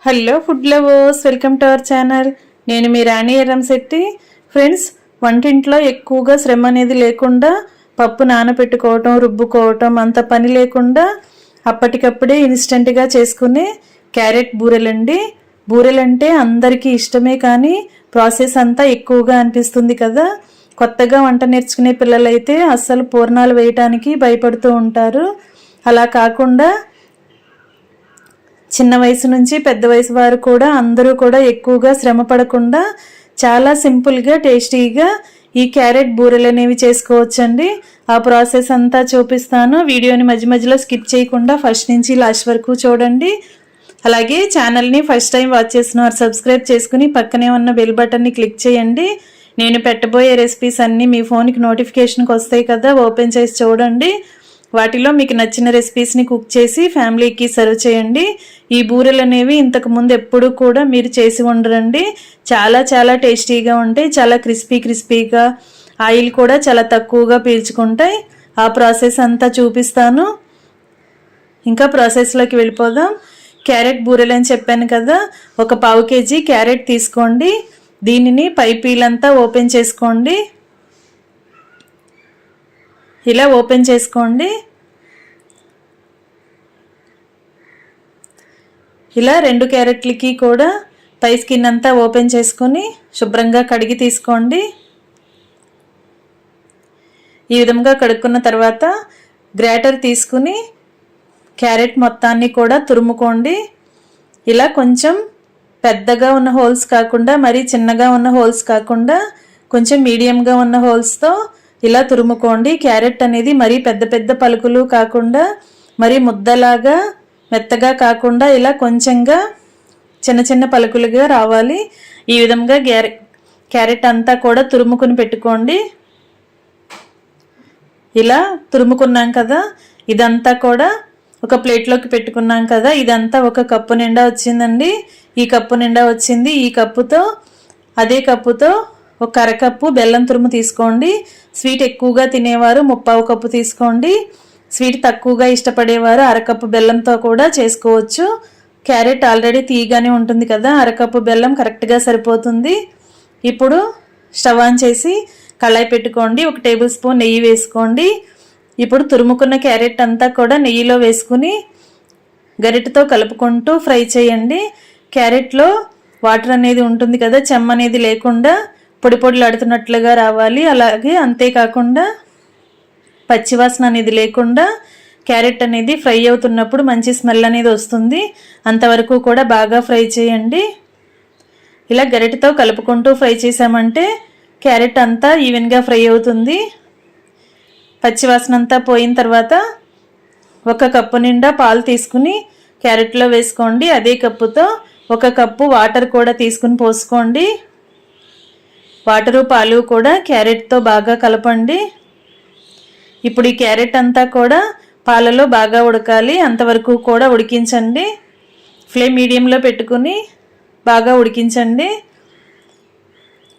Hello food lovers, welcome to our channel. నేను మీ రాణి Erramsetti. Friends, వంటింట్లో ఎక్కువగా శ్రమ అనేది లేకుండా పప్పు నానబెట్టుకోవటం, రుబ్బుకోవటం అంత పని లేకుండా అప్పటికప్పుడే ఇన్స్టెంట్గా చేసుకునే క్యారెట్ బూరెలండి. బూరెలంటే అందరికీ ఇష్టమే, కానీ ప్రాసెస్ అంతా ఎక్కువగా అనిపిస్తుంది కదా. కొత్తగా వంట నేర్చుకునే పిల్లలైతే అస్సలు పూర్ణాలు వేయటానికి భయపడుతూ ఉంటారు. అలా కాకుండా చిన్న వయసు నుంచి పెద్ద వయసు వారు కూడా అందరూ కూడా ఎక్కువగా శ్రమ పడకుండా చాలా సింపుల్గా టేస్టీగా ఈ క్యారెట్ బూరెలు అనేవి చేసుకోవచ్చండి. ఆ ప్రాసెస్ అంతా చూపిస్తాను. వీడియోని మధ్య మధ్యలో స్కిప్ చేయకుండా ఫస్ట్ నుంచి లాస్ట్ వరకు చూడండి. అలాగే ఛానల్ని ఫస్ట్ టైం వాచ్ చేసిన వారు సబ్స్క్రైబ్ చేసుకుని పక్కనే ఉన్న బెల్ బటన్ని క్లిక్ చేయండి. నేను పెట్టబోయే రెసిపీస్ అన్నీ మీ ఫోన్కి నోటిఫికేషన్కి వస్తాయి కదా, ఓపెన్ చేసి చూడండి. వాటిలో మీకు నచ్చిన రెసిపీస్ని కుక్ చేసి ఫ్యామిలీకి సర్వ్ చేయండి. ఈ బూరెలు అనేవి ఇంతకుముందు ఎప్పుడు కూడా మీరు చేసి ఉండరండి. చాలా చాలా టేస్టీగా ఉంటాయి, చాలా క్రిస్పీగా, ఆయిల్ కూడా చాలా తక్కువగా పీల్చుకుంటాయి. ఆ ప్రాసెస్ అంతా చూపిస్తాను. ఇంకా ప్రాసెస్లోకి వెళ్ళిపోదాం. క్యారెట్ బూరెలు అని చెప్పాను కదా, ఒక పావు కేజీ క్యారెట్ తీసుకోండి. దీనిని పై పీలంతా ఓపెన్ చేసుకోండి. ఇలా ఓపెన్ చేసుకోండి. ఇలా 2 క్యారెట్లకి కూడా పై స్కిన్ అంతా ఓపెన్ చేసుకొని శుభ్రంగా కడిగి తీసుకోండి. ఈ విధంగా కడుక్కున్న తర్వాత గ్రేటర్ తీసుకుని క్యారెట్ మొత్తాన్ని కూడా తురుముకోండి. ఇలా కొంచెం పెద్దగా ఉన్న హోల్స్ కాకుండా, మరీ చిన్నగా ఉన్న హోల్స్ కాకుండా, కొంచెం మీడియంగా ఉన్న హోల్స్తో ఇలా తురుముకోండి. క్యారెట్ అనేది మరీ పెద్ద పెద్ద పలుకులు కాకుండా, మరీ ముద్దలాగా మెత్తగా కాకుండా, ఇలా కొంచెంగా చిన్న చిన్న పలుకులుగా రావాలి. ఈ విధంగా క్యారెట్ అంతా కూడా తురుముకుని పెట్టుకోండి. ఇలా తురుముకున్నాం కదా, ఇదంతా కూడా ఒక ప్లేట్లోకి పెట్టుకున్నాం కదా. ఇదంతా ఒక కప్పు నిండా వచ్చిందండి. ఈ కప్పు నిండా వచ్చింది. ఈ కప్పుతో, అదే కప్పుతో ఒక అరకప్పు బెల్లం తురుము తీసుకోండి. స్వీట్ ఎక్కువగా తినేవారు 1/4 కప్పు తీసుకోండి. స్వీట్ తక్కువగా ఇష్టపడేవారు అరకప్పు బెల్లంతో కూడా చేసుకోవచ్చు. క్యారెట్ ఆల్రెడీ తీయగానే ఉంటుంది కదా, అరకప్పు బెల్లం కరెక్ట్గా సరిపోతుంది. ఇప్పుడు స్టవ్ ఆన్ చేసి కళాయి పెట్టుకోండి. 1 టేబుల్ స్పూన్ నెయ్యి వేసుకోండి. ఇప్పుడు తురుముకున్న క్యారెట్ అంతా కూడా నెయ్యిలో వేసుకుని గరిటెతో కలుపుకుంటూ ఫ్రై చేయండి. క్యారెట్లో వాటర్ అనేది ఉంటుంది కదా, చెమ్మ అనేది లేకుండా పొడి పొడిలాడుతున్నట్లుగా రావాలి. అలాగే అంతేకాకుండా పచ్చివాసన అనేది లేకుండా క్యారెట్ అనేది ఫ్రై అవుతున్నప్పుడు మంచి స్మెల్ అనేది వస్తుంది. అంతవరకు కూడా బాగా ఫ్రై చేయండి. ఇలా గరిటెతో కలుపుకుంటూ ఫ్రై చేసామంటే క్యారెట్ అంతా ఈవెన్గా ఫ్రై అవుతుంది. పచ్చివాసన అంతా పోయిన తర్వాత 1 కప్పు నిండా పాలు తీసుకుని క్యారెట్లో వేసుకోండి. అదే కప్పుతో 1 కప్పు వాటర్ కూడా తీసుకుని పోసుకోండి. వాటరు పాలు కూడా క్యారెట్తో బాగా కలపండి. ఇప్పుడు ఈ క్యారెట్ అంతా కూడా పాలలో బాగా ఉడకాలి. అంతవరకు కూడా ఉడికించండి. ఫ్లేమ్ మీడియంలో పెట్టుకుని బాగా ఉడికించండి.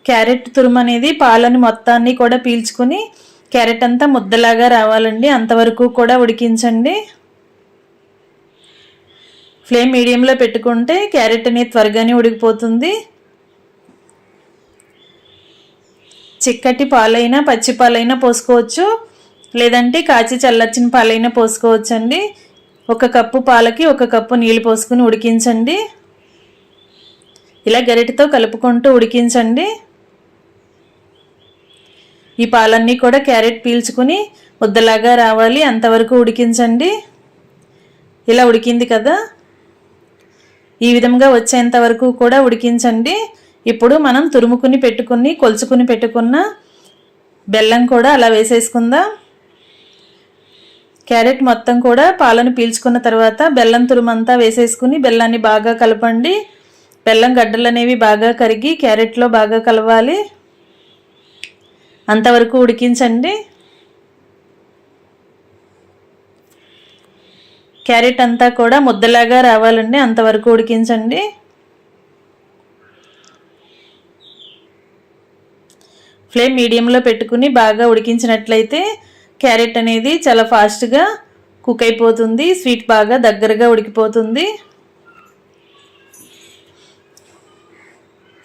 క్యారెట్ తురుము అనేది పాలని మొత్తాన్ని కూడా పీల్చుకుని క్యారెట్ అంతా ముద్దలాగా రావాలండి. అంతవరకు కూడా ఉడికించండి. ఫ్లేమ్ మీడియంలో పెట్టుకుంటే క్యారెట్ అనేది త్వరగానే ఉడికిపోతుంది. చిక్కటి పాలైనా పచ్చి పాలైనా పోసుకోవచ్చు, లేదంటే కాచి చల్లార్చిన పాలైనా పోసుకోవచ్చండి. 1 కప్పు పాలకి 1 కప్పు నీళ్ళు పోసుకుని ఉడికించండి. ఇలా గరిటెతో కలుపుకుంటూ ఉడికించండి. ఈ పాలన్నీ కూడా క్యారెట్ పీల్చుకుని ముద్దలాగా రావాలి. అంతవరకు ఉడికించండి. ఇలా ఉడికింది కదా, ఈ విధంగా వచ్చేంత వరకు కూడా ఉడికించండి. ఇప్పుడు మనం తురుముకుని పెట్టుకుని కొలుచుకుని పెట్టుకున్న బెల్లం కూడా అలా వేసేసుకుందాం. క్యారెట్ మొత్తం కూడా పాలను పీల్చుకున్న తర్వాత బెల్లం తురుమంతా వేసేసుకుని బెల్లాన్ని బాగా కలపండి. బెల్లం గడ్డలు అనేవి బాగా కరిగి క్యారెట్లో బాగా కలవాలి. అంతవరకు ఉడికించండి. క్యారెట్ అంతా కూడా ముద్దలాగా రావాలండి. అంతవరకు ఉడికించండి. ఫ్లేమ్ మీడియంలో పెట్టుకుని బాగా ఉడికించినట్లయితే క్యారెట్ అనేది చాలా ఫాస్ట్గా కుక్ అయిపోతుంది. స్వీట్ బాగా దగ్గరగా ఉడికిపోతుంది.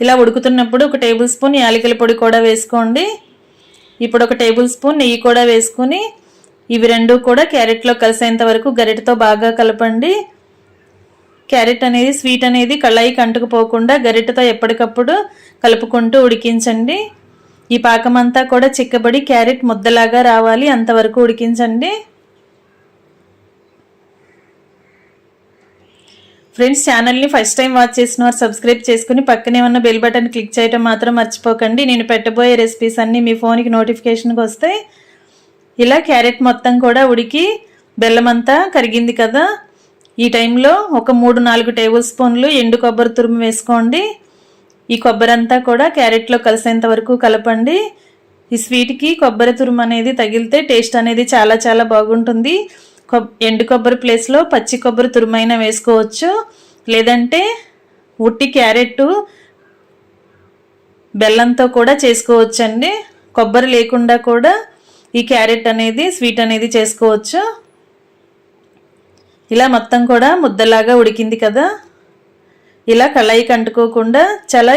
ఇలా ఉడుకుతున్నప్పుడు 1 టేబుల్ స్పూన్ యాలకుల పొడి కూడా వేసుకోండి. ఇప్పుడు 1 టేబుల్ స్పూన్ నెయ్యి కూడా వేసుకుని ఇవి రెండు కూడా క్యారెట్లో కలిసేంత వరకు గరిటెతో బాగా కలపండి. క్యారెట్ అనేది స్వీట్ అనేది కళాయికి అంటుకుపోకుండా గరిటెతో ఎప్పటికప్పుడు కలుపుకుంటూ ఉడికించండి. ఈ పాకం అంతా కూడా చిక్కబడి క్యారెట్ ముద్దలాగా రావాలి, అంతవరకు ఉడికించండి. ఫ్రెండ్స్, ఛానల్ని ఫస్ట్ టైం వాచ్ చేసిన వారు సబ్స్క్రైబ్ చేసుకుని పక్కనే ఉన్న బెల్ బటన్ క్లిక్ చేయడం మాత్రం మర్చిపోకండి. నేను పెట్టబోయే రెసిపీస్ అన్నీ మీ ఫోన్కి నోటిఫికేషన్కి వస్తాయి. ఇలా క్యారెట్ మొత్తం కూడా ఉడికి బెల్లం అంతా కరిగింది కదా, ఈ టైంలో ఒక 3-4 టేబుల్ స్పూన్లు ఎండు కొబ్బరి తురుము వేసుకోండి. ఈ కొబ్బరి అంతా కూడా క్యారెట్లో కలిసేంత వరకు కలపండి. ఈ స్వీట్కి కొబ్బరి తురుము అనేది తగిలితే టేస్ట్ అనేది చాలా చాలా బాగుంటుంది. ఎండు కొబ్బరి ప్లేస్లో పచ్చి కొబ్బరి తురుమైనా వేసుకోవచ్చు, లేదంటే ఉట్టి క్యారెట్ బెల్లంతో కూడా చేసుకోవచ్చండి. కొబ్బరి లేకుండా కూడా ఈ క్యారెట్ అనేది స్వీట్ అనేది చేసుకోవచ్చు. ఇలా మొత్తం కూడా ముద్దలాగా ఉడికింది కదా, ఇలా కళాయికి అంటుకోకుండా చాలా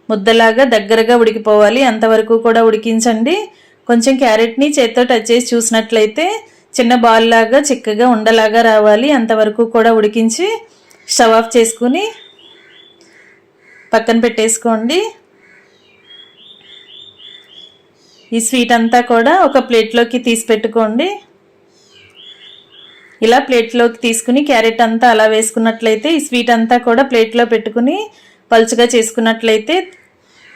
ముద్దలాగా దగ్గరగా ఉడికిపోవాలి, అంతవరకు కూడా ఉడికించండి. కొంచెం క్యారెట్ని చేత్తో టచ్ చేసి చూసినట్లయితే చిన్న బాల్ లాగా చిక్కగా ఉండలాగా రావాలి, అంతవరకు కూడా ఉడికించి స్టవ్ ఆఫ్ చేసుకుని పక్కన పెట్టేసుకోండి. ఈ స్వీట్ అంతా కూడా ఒక ప్లేట్లోకి తీసి పెట్టుకోండి. ఇలా ప్లేట్లోకి తీసుకుని క్యారెట్ అంతా అలా వేసుకున్నట్లయితే ఈ స్వీట్ అంతా కూడా ప్లేట్లో పెట్టుకుని పలుచగా చేసుకున్నట్లయితే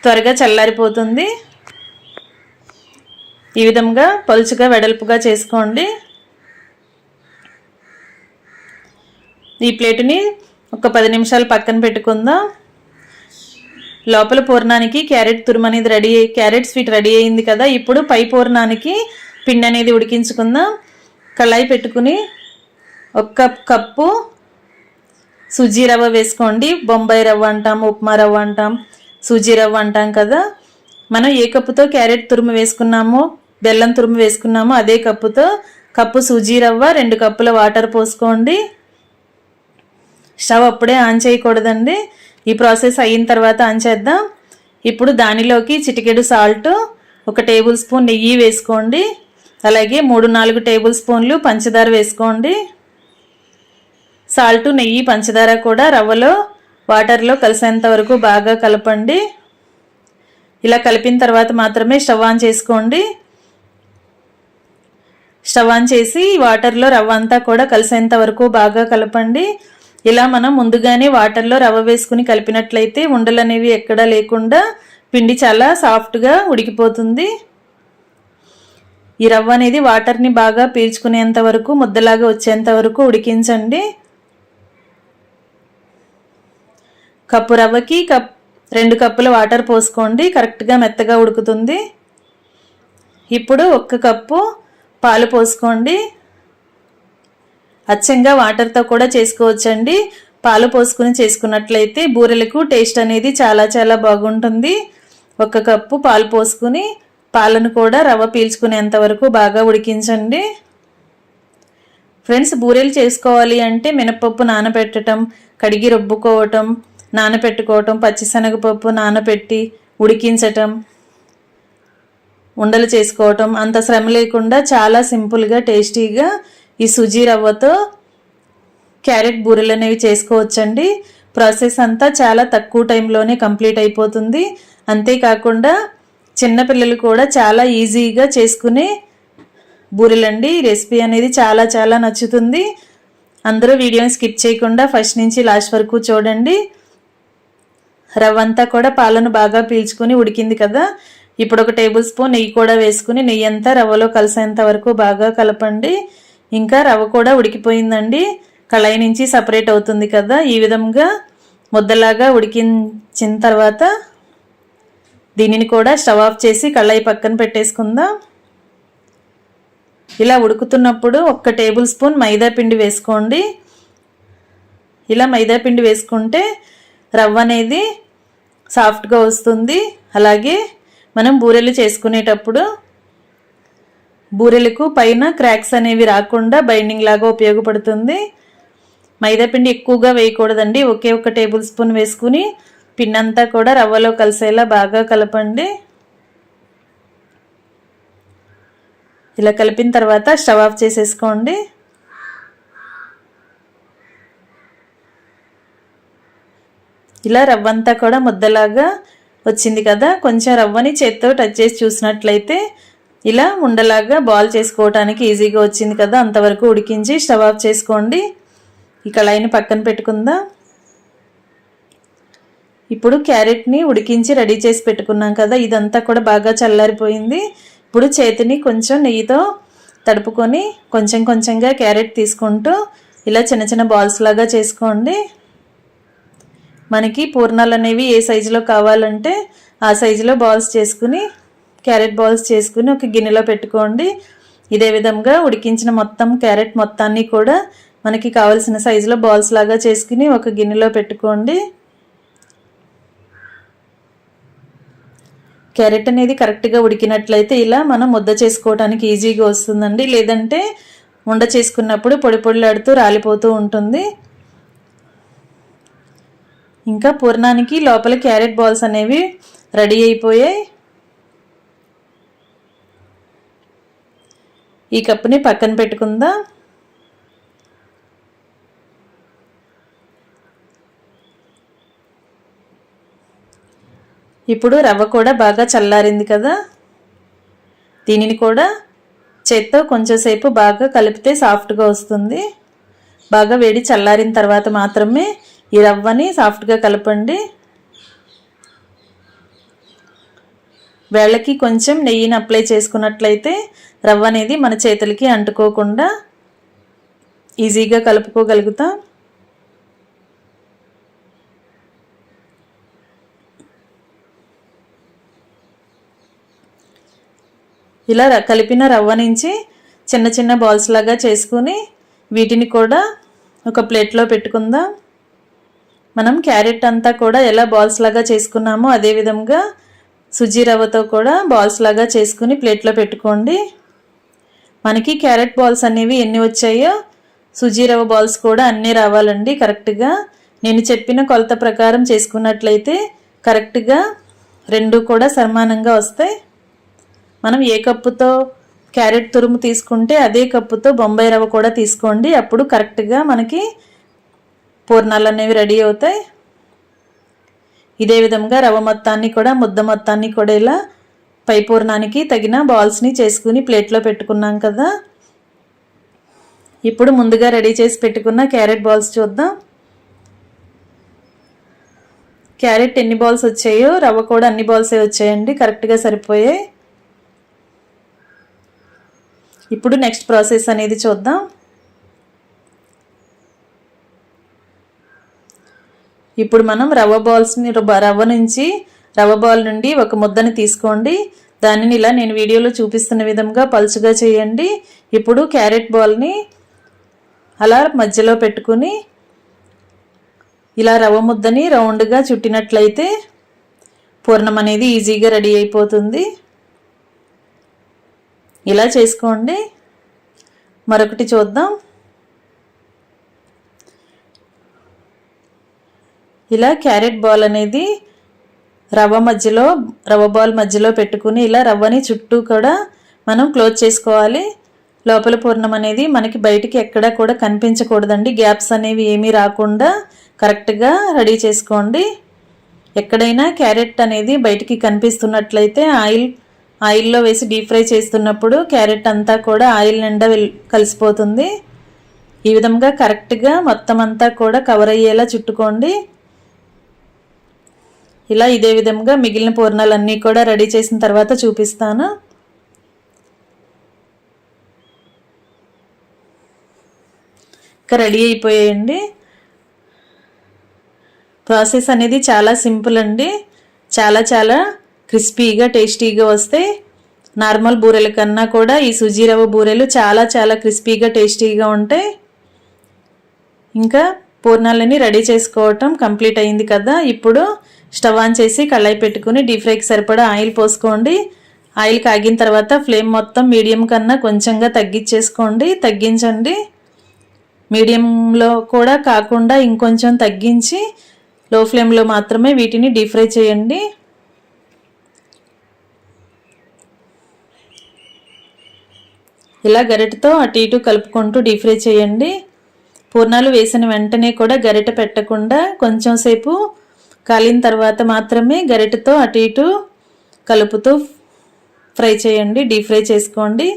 త్వరగా చల్లారిపోతుంది. ఈ విధంగా పలుచగా వెడల్పుగా చేసుకోండి. ఈ ప్లేటుని ఒక 10 నిమిషాలు పక్కన పెట్టుకుందాం. లోపల పూర్ణానికి క్యారెట్ తురుము అనేది క్యారెట్ స్వీట్ రెడీ అయింది కదా, ఇప్పుడు పై పూర్ణానికి పిండి అనేది ఉడికించుకుందాం. కళాయి పెట్టుకుని 1 కప్పు సూజీ రవ్వ వేసుకోండి. బొంబాయి రవ్వ అంటాం, ఉప్మా రవ్వ అంటాం, సూజీ రవ్వ అంటాం కదా. మనం ఏ కప్పుతో క్యారెట్ తురుము వేసుకున్నామో, బెల్లం తురుము వేసుకున్నామో అదే కప్పుతో కప్పు సూజీ రవ్వ, 2 కప్పుల వాటర్ పోసుకోండి. స్టవ్ అప్పుడే ఆన్ చేయకూడదండి, ఈ ప్రాసెస్ అయిన తర్వాత ఆన్ చేద్దాం. ఇప్పుడు దానిలోకి చిటికెడు సాల్ట్, 1 టేబుల్ స్పూన్ నెయ్యి వేసుకోండి. అలాగే 3-4 టేబుల్ స్పూన్లు పంచదార వేసుకోండి. సాల్ట్, నెయ్యి, పంచదార కూడా రవ్వలో వాటర్లో కలిసేంత వరకు బాగా కలపండి. ఇలా కలిపిన తర్వాత మాత్రమే స్టవ్ ఆన్ చేసుకోండి. స్టవ్ ఆన్ చేసి వాటర్లో రవ్వ అంతా కూడా కలిసేంత వరకు బాగా కలపండి. ఇలా మనం ముందుగానే వాటర్లో రవ్వ వేసుకుని కలిపినట్లయితే ఉండలు అనేవి ఎక్కడా లేకుండా పిండి చాలా సాఫ్ట్గా ఉడికిపోతుంది. ఈ రవ్వ అనేది వాటర్ని బాగా పీల్చుకునేంత వరకు, ముద్దలాగా వచ్చేంత వరకు ఉడికించండి. కప్పు రవ్వకి 2 కప్పుల వాటర్ పోసుకోండి, కరెక్ట్గా మెత్తగా ఉడుకుతుంది. ఇప్పుడు 1 కప్పు పాలు పోసుకోండి. అచ్చంగా వాటర్తో కూడా చేసుకోవచ్చండి. పాలు పోసుకుని చేసుకున్నట్లయితే బూరెలకు టేస్ట్ అనేది చాలా చాలా బాగుంటుంది. 1 కప్పు పాలు పోసుకుని పాలను కూడా రవ్వ పీల్చుకునేంత వరకు బాగా ఉడికించండి. ఫ్రెండ్స్, బూరెలు చేసుకోవాలి అంటే మినపప్పు నానబెట్టడం, కడిగి రుబ్బుకోవటం, నానబెట్టుకోవటం, పచ్చిశనగపప్పు నానబెట్టి ఉడికించటం, ఉండలు చేసుకోవటం అంత శ్రమ లేకుండా చాలా సింపుల్గా టేస్టీగా ఈ సుజీ రవ్వతో క్యారెట్ బూరెలు అనేవి చేసుకోవచ్చండి. ప్రాసెస్ అంతా చాలా తక్కువ టైంలోనే కంప్లీట్ అయిపోతుంది. అంతేకాకుండా చిన్నపిల్లలు కూడా చాలా ఈజీగా చేసుకునే బూరెలండి. ఈ రెసిపీ అనేది చాలా చాలా నచ్చుతుంది. అందరూ వీడియోని స్కిప్ చేయకుండా ఫస్ట్ నుంచి లాస్ట్ వరకు చూడండి. రవ్వ అంతా కూడా పాలను బాగా పీల్చుకుని ఉడికింది కదా, ఇప్పుడు 1 టేబుల్ స్పూన్ నెయ్యి కూడా వేసుకుని నెయ్యి అంతా రవ్వలో కలిసేంత వరకు బాగా కలపండి. ఇంకా రవ్వ కూడా ఉడికిపోయిందండి, కళాయి నుంచి సపరేట్ అవుతుంది కదా. ఈ విధంగా ముద్దలాగా ఉడికించిన తర్వాత దీనిని కూడా స్టవ్ ఆఫ్ చేసి కళాయి పక్కన పెట్టేసుకుందాం. ఇలా ఉడుకుతున్నప్పుడు 1 టేబుల్ స్పూన్ మైదా పిండి వేసుకోండి. ఇలా మైదా పిండి వేసుకుంటే రవ్వ అనేది సాఫ్ట్గా వస్తుంది. అలాగే మనం బూరెలు చేసుకునేటప్పుడు బూరెలకు పైన క్రాక్స్ అనేవి రాకుండా బైండింగ్ లాగా ఉపయోగపడుతుంది. మైదాపిండి ఎక్కువగా వేయకూడదండి, ఒకే 1 టేబుల్ స్పూన్ వేసుకుని పిండి అంతా కూడా రవ్వలో కలిసేలా బాగా కలపండి. ఇలా కలిపిన తర్వాత స్టవ్ ఆఫ్ చేసేసుకోండి. ఇలా రవ్వంతా కూడా ముద్దలాగా వచ్చింది కదా, కొంచెం రవ్వని చేత్తో టచ్ చేసి చూసినట్లయితే ఇలా ఉండలాగా బాల్ చేసుకోవడానికి ఈజీగా వచ్చింది కదా. అంతవరకు ఉడికించి స్టవ్ ఆఫ్ చేసుకోండి. ఈ కళాయిని పక్కన పెట్టుకుందాం. ఇప్పుడు క్యారెట్ని ఉడికించి రెడీ చేసి పెట్టుకున్నాం కదా, ఇదంతా కూడా బాగా చల్లారిపోయింది. ఇప్పుడు చేతిని కొంచెం నెయ్యితో తడుపుకొని కొంచెం కొంచెంగా క్యారెట్ తీసుకుంటూ ఇలా చిన్న చిన్న బాల్స్ లాగా చేసుకోండి. మనకి పూర్ణాలు అనేవి ఏ సైజులో కావాలంటే ఆ సైజులో బాల్స్ చేసుకుని క్యారెట్ బాల్స్ చేసుకుని ఒక గిన్నెలో పెట్టుకోండి. ఇదే విధంగా ఉడికించిన మొత్తం క్యారెట్ మొత్తాన్ని కూడా మనకి కావాల్సిన సైజులో బాల్స్ లాగా చేసుకుని ఒక గిన్నెలో పెట్టుకోండి. క్యారెట్ అనేది కరెక్ట్గా ఉడికినట్లయితే ఇలా మనం ముద్ద చేసుకోవడానికి ఈజీగా వస్తుందండి. లేదంటే ఉండ చేసుకున్నప్పుడు పొడి పొడిలాడుతూ రాలిపోతూ ఉంటుంది. ఇంకా పూర్ణానికి లోపల క్యారెట్ బాల్స్ అనేవి రెడీ అయిపోయాయి. ఈ కప్పుని పక్కన పెట్టుకుందాం. ఇప్పుడు రవ్వ కూడా బాగా చల్లారింది కదా, దీనిని కూడా చేత్తో కొంచెంసేపు బాగా కలిపితే సాఫ్ట్గా వస్తుంది. బాగా వేడి చల్లారిన తర్వాత మాత్రమే ఈ రవ్వని సాఫ్ట్గా కలపండి. వేళ్ళకి కొంచెం నెయ్యిని అప్లై చేసుకున్నట్లయితే రవ్వ అనేది మన చేతులకి అంటుకోకుండా ఈజీగా కలుపుకోగలుగుతాం. ఇలా కలిపిన రవ్వ నుంచి చిన్న చిన్న బాల్స్ లాగా చేసుకుని వీటిని కూడా ఒక ప్లేట్లో పెట్టుకుందాం. మనం క్యారెట్ అంతా కూడా ఎలా బాల్స్ లాగా చేసుకున్నామో అదే విధంగా సుజీ రవ్వతో కూడా బాల్స్ లాగా చేసుకుని ప్లేట్లో పెట్టుకోండి. మనకి క్యారెట్ బాల్స్ అనేవి ఎన్ని వచ్చాయో సుజీ రవ్వ బాల్స్ కూడా అన్నీ రావాలండి కరెక్ట్గా. నేను చెప్పిన కొలత ప్రకారం చేసుకున్నట్లయితే కరెక్ట్గా రెండు కూడా సమానంగా వస్తాయి. మనం ఏ కప్పుతో క్యారెట్ తురుము తీసుకుంటే అదే కప్పుతో బొంబాయి రవ్వ కూడా తీసుకోండి. అప్పుడు కరెక్ట్గా మనకి పూర్ణాలు అనేవి రెడీ అవుతాయి. ఇదే విధంగా రవ్వ మొత్తాన్ని కూడా ముద్ద మొత్తాన్ని కూడా ఇలా పై పూర్ణానికి తగిన బాల్స్ని చేసుకుని ప్లేట్లో పెట్టుకున్నాం కదా. ఇప్పుడు ముందుగా రెడీ చేసి పెట్టుకున్న క్యారెట్ బాల్స్ చూద్దాం. క్యారెట్ ఎన్ని బాల్స్ వచ్చాయో రవ్వ కూడా అన్ని బాల్సే వచ్చాయండి, కరెక్ట్గా సరిపోయాయి. ఇప్పుడు నెక్స్ట్ ప్రాసెస్ అనేది చూద్దాం. ఇప్పుడు మనం రవ్వ నుంచి రవ్వ బాల్ నుండి ఒక ముద్దను తీసుకోండి. దానిని ఇలా నేను వీడియోలో చూపిస్తున్న విధంగా పలుచగా చేయండి. ఇప్పుడు క్యారెట్ బాల్ని అలా మధ్యలో పెట్టుకుని ఇలా రవ్వ ముద్దని రౌండ్గా చుట్టినట్లయితే పూర్ణం అనేది ఈజీగా రెడీ అయిపోతుంది. ఇలా చేసుకోండి. మరొకటి చూద్దాం. ఇలా క్యారెట్ బాల్ అనేది రవ్వ బాల్ మధ్యలో పెట్టుకుని ఇలా రవ్వని చుట్టూ కూడా మనం క్లోజ్ చేసుకోవాలి. లోపల పూర్ణం అనేది మనకి బయటికి ఎక్కడా కూడా కనిపించకూడదండి. గ్యాప్స్ అనేవి ఏమీ రాకుండా కరెక్ట్గా రెడీ చేసుకోండి. ఎక్కడైనా క్యారెట్ అనేది బయటికి కనిపిస్తున్నట్లయితే ఆయిల్లో వేసి డీప్ ఫ్రై చేస్తున్నప్పుడు క్యారెట్ అంతా కూడా ఆయిల్ నిండా కలిసిపోతుంది. ఈ విధంగా కరెక్ట్గా మొత్తం అంతా కూడా కవర్ అయ్యేలా చుట్టుకోండి. ఇలా ఇదే విధంగా మిగిలిన పూర్ణాలన్నీ కూడా రెడీ చేసిన తర్వాత చూపిస్తాను. ఇంకా రెడీ అయిపోయాయండి. ప్రాసెస్ అనేది చాలా సింపుల్ అండి. చాలా క్రిస్పీగా టేస్టీగా వస్తాయి. నార్మల్ బూరెల కన్నా కూడా ఈ సుజీ రవ్వ బూరెలు చాలా క్రిస్పీగా టేస్టీగా ఉంటాయి. ఇంకా పూర్ణాలని రెడీ చేసుకోవటం కంప్లీట్ అయింది కదా. ఇప్పుడు స్టవ్ ఆన్ చేసి కళాయి పెట్టుకుని డీప్ ఫ్రైకి సరిపడా ఆయిల్ పోసుకోండి. ఆయిల్ కాగిన తర్వాత ఫ్లేమ్ మొత్తం మీడియం కన్నా కొంచెంగా తగ్గించండి. మీడియంలో కూడా కాకుండా ఇంకొంచెం తగ్గించి లో ఫ్లేమ్లో మాత్రమే వీటిని డీప్ ఫ్రై చేయండి. ఇలా గరిటెతో అటు ఇటు కలుపుకుంటూ డీప్ ఫ్రై చేయండి. పూర్ణాలు వేసిన వెంటనే కూడా గరిటె పెట్టకుండా కొంచెం సేపు కాలిన తర్వాత మాత్రమే గరిటెతో అటు ఇటు కలుపుతూ ఫ్రై చేయండి, డీప్ ఫ్రై చేసుకోండి.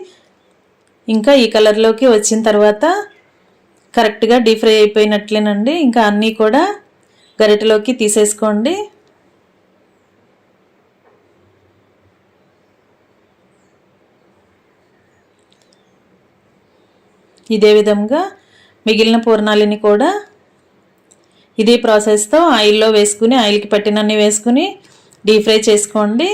ఇంకా ఈ కలర్లోకి వచ్చిన తర్వాత కరెక్ట్గా డీప్ ఫ్రై అయిపోయినట్లేనండి. ఇంకా అన్నీ కూడా గరిటెలోకి తీసేసుకోండి. ఇదే విధంగా మిగిలిన పూర్ణాలని కూడా ఇదే ప్రాసెస్తో ఆయిల్లో వేసుకుని ఆయిల్కి పట్టినన్ని వేసుకుని డీప్ ఫ్రై చేసుకోండి.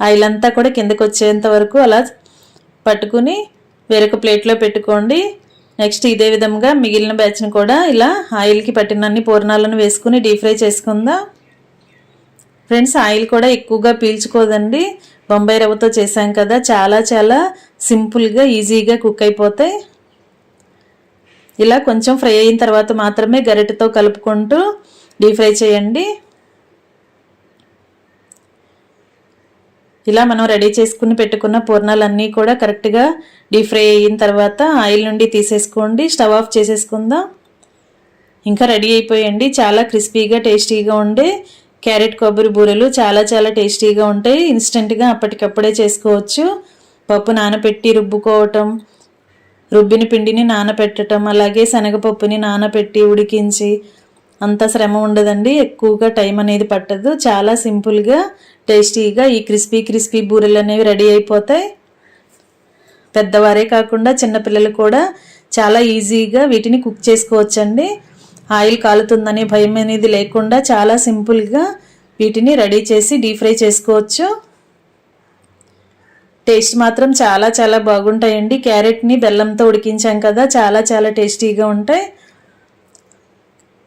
ఆయిల్ అంతా కూడా కిందకు వచ్చేంత వరకు అలా పట్టుకుని వేరొక ప్లేట్లో పెట్టుకోండి. నెక్స్ట్ ఇదే విధంగా మిగిలిన బ్యాచ్ని కూడా ఇలా ఆయిల్కి పట్టినన్ని పూర్ణాలను వేసుకుని డీప్ ఫ్రై చేసుకుందాం. ఫ్రెండ్స్, ఆయిల్ కూడా ఎక్కువగా పీల్చుకోదండి. బొంబాయి రవ్వతో చేసాం కదా, చాలా చాలా సింపుల్గా ఈజీగా కుక్ అయిపోతాయి. ఇలా కొంచెం ఫ్రై అయిన తర్వాత మాత్రమే గరిటెతో కలుపుకుంటూ డీప్ ఫ్రై చేయండి. ఇలా మనం రెడీ చేసుకుని పెట్టుకున్న పూర్ణాలన్నీ కూడా కరెక్ట్గా డీప్ ఫ్రై అయిన తర్వాత ఆయిల్ నుండి తీసేసుకోండి. స్టవ్ ఆఫ్ చేసేసుకుందాం. ఇంకా రెడీ అయిపోయండి. చాలా క్రిస్పీగా టేస్టీగా ఉండే క్యారెట్ కొబ్బరి బూరెలు చాలా చాలా టేస్టీగా ఉంటాయి. ఇన్స్టెంట్గా అప్పటికప్పుడే చేసుకోవచ్చు. పప్పు నానబెట్టి రుబ్బుకోవటం, రుబ్బిన పిండిని నానబెట్టడం, అలాగే శనగపప్పుని నానబెట్టి ఉడికించి అంత శ్రమ ఉండదండి. ఎక్కువగా టైం అనేది పట్టదు. చాలా సింపుల్గా టేస్టీగా ఈ క్రిస్పీ బూరెలు అనేవి రెడీ అయిపోతాయి. పెద్దవారే కాకుండా చిన్నపిల్లలు కూడా చాలా ఈజీగా వీటిని కుక్ చేసుకోవచ్చండి. ఆయిల్ కాలుతుందనే భయం అనేది లేకుండా చాలా సింపుల్గా వీటిని రెడీ చేసి డీప్ ఫ్రై చేసుకోవచ్చు. టేస్ట్ మాత్రం చాలా చాలా బాగుంటాయండి. క్యారెట్ని బెల్లంతో ఉడికించాం కదా, చాలా చాలా టేస్టీగా ఉంటాయి.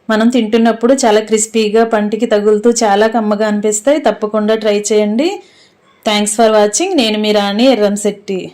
మనం తింటున్నప్పుడు చాలా క్రిస్పీగా పంటికి తగులుతూ చాలా కమ్మగా అనిపిస్తాయి. తప్పకుండా ట్రై చేయండి. Thanks for watching. నేను మీ రాణి ఎర్రంశెట్టి.